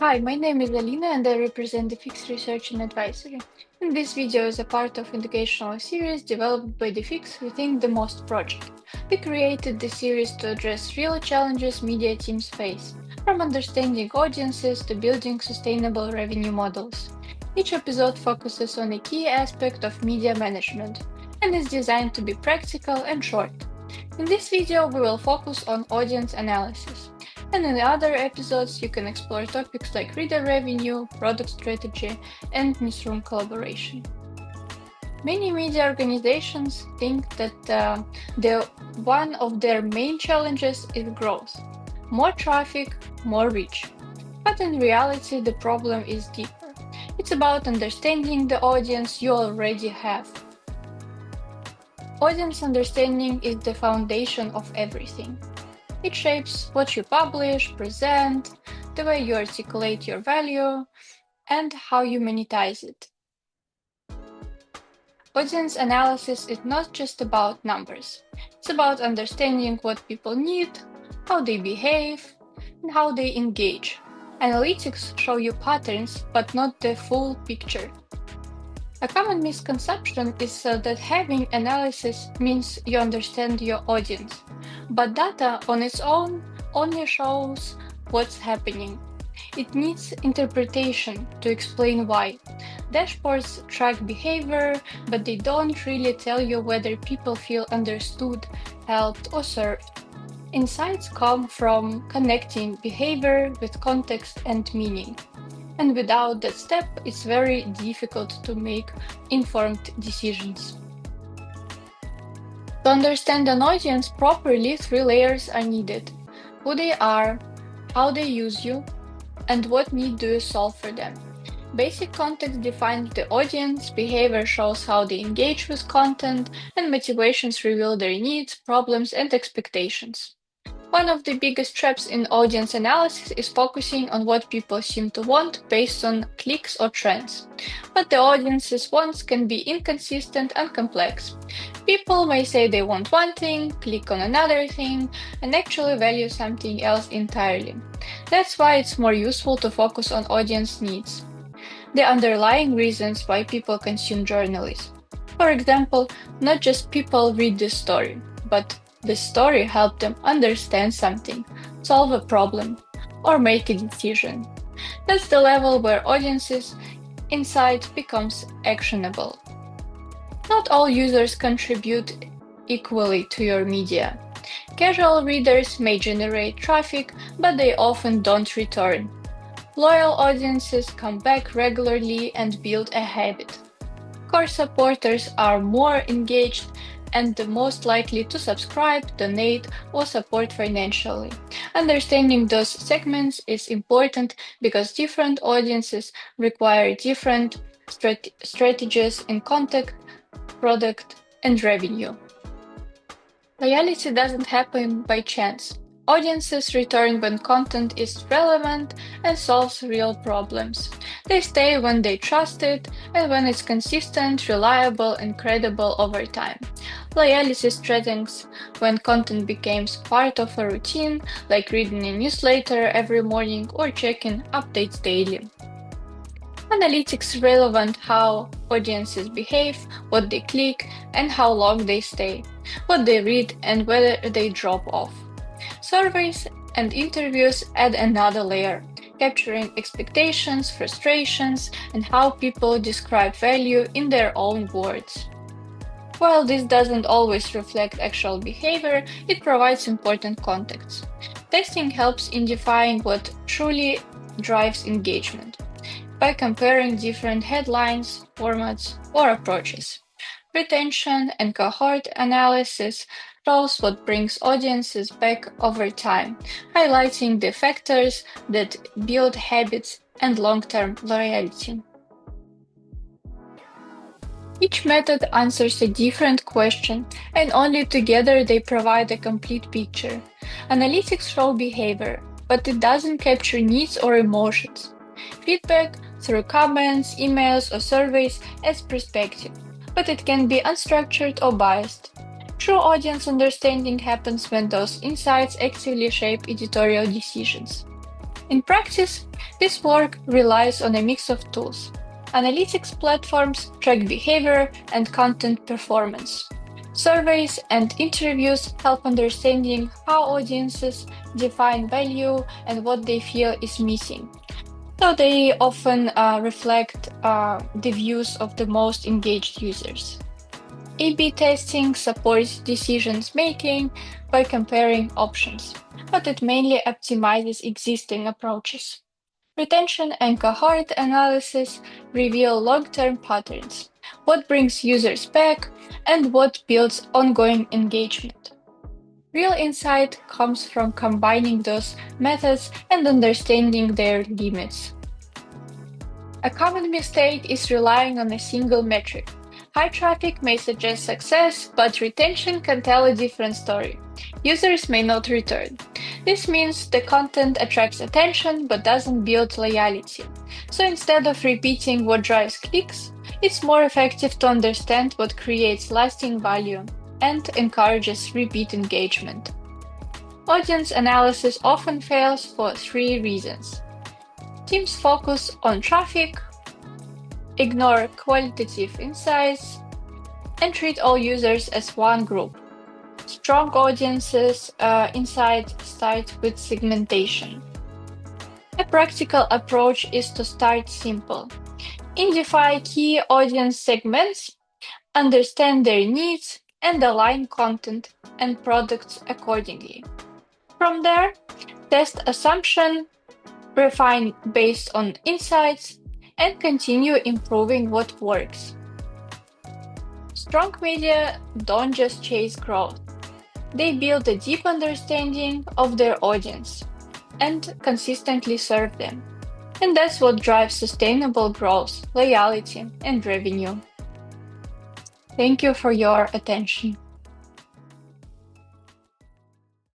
Hi, my name is Alina and I represent the Fix Research and Advisory. And this video is a part of educational series developed by the Fix within the MOST project. We created the series to address real challenges media teams face, from understanding audiences to building sustainable revenue models. Each episode focuses on a key aspect of media management and is designed to be practical and short. In this video, we will focus on audience analysis. And in the other episodes, you can explore topics like reader revenue, product strategy, and newsroom collaboration. Many media organizations think that one of their main challenges is growth. More traffic, more reach. But in reality, the problem is deeper. It's about understanding the audience you already have. Audience understanding is the foundation of everything. It shapes what you publish, present, the way you articulate your value, and how you monetize it. Audience analysis is not just about numbers. It's about understanding what people need, how they behave, and how they engage. Analytics show you patterns, but not the full picture. A common misconception is that having analysis means you understand your audience, but data on its own only shows what's happening. It needs interpretation to explain why. Dashboards track behavior, but they don't really tell you whether people feel understood, helped, or served. Insights come from connecting behavior with context and meaning. And without that step, it's very difficult to make informed decisions. To understand an audience properly, 3 layers are needed: who they are, how they use you, and what need do you solve for them. Basic context defines the audience, behavior shows how they engage with content, and motivations reveal their needs, problems, and expectations. One of the biggest traps in audience analysis is focusing on what people seem to want based on clicks or trends. But the audience's wants can be inconsistent and complex. People may say they want one thing, click on another thing, and actually value something else entirely. That's why it's more useful to focus on audience needs, the underlying reasons why people consume journalism. For example, not just people read this story, but the story helped them understand something, solve a problem, or make a decision. That's the level where audiences' insight becomes actionable. Not all users contribute equally to your media. Casual readers may generate traffic, but they often don't return. Loyal audiences come back regularly and build a habit. Core supporters are more engaged and the most likely to subscribe, donate, or support financially. Understanding those segments is important because different audiences require different strategies in content, product, and revenue. Loyalty doesn't happen by chance. Audiences return when content is relevant and solves real problems. They stay when they trust it and when it's consistent, reliable, and credible over time. Loyalty strengthens when content becomes part of a routine, like reading a newsletter every morning or checking updates daily. Analytics relevant how audiences behave, what they click, and how long they stay, what they read, and whether they drop off. Surveys and interviews add another layer, capturing expectations, frustrations, and how people describe value in their own words. While this doesn't always reflect actual behavior, it provides important context. Testing helps in defining what truly drives engagement by comparing different headlines, formats, or approaches. Retention and cohort analysis shows what brings audiences back over time, highlighting the factors that build habits and long-term loyalty. Each method answers a different question, and only together they provide a complete picture. Analytics show behavior, but it doesn't capture needs or emotions. Feedback through comments, emails, or surveys adds perspective, but it can be unstructured or biased. True audience understanding happens when those insights actively shape editorial decisions. In practice, this work relies on a mix of tools. Analytics platforms track behavior and content performance. Surveys and interviews help understanding how audiences define value and what they feel is missing. So they often reflect the views of the most engaged users. A/B testing supports decisions making by comparing options, but it mainly optimizes existing approaches. Retention and cohort analysis reveal long-term patterns, what brings users back, and what builds ongoing engagement. Real insight comes from combining those methods and understanding their limits. A common mistake is relying on a single metric. High traffic may suggest success, but retention can tell a different story. Users may not return. This means the content attracts attention but doesn't build loyalty. So instead of repeating what drives clicks, it's more effective to understand what creates lasting value and encourages repeat engagement. Audience analysis often fails for three reasons. Teams focus on traffic, ignore qualitative insights, and treat all users as one group. Strong audiences insight start with segmentation. A practical approach is to start simple. Identify key audience segments, understand their needs, and align content and products accordingly. From there, test assumption, refine based on insights, and continue improving what works. Strong media don't just chase growth, they build a deep understanding of their audience and consistently serve them. And that's what drives sustainable growth, loyalty, and revenue. Thank you for your attention.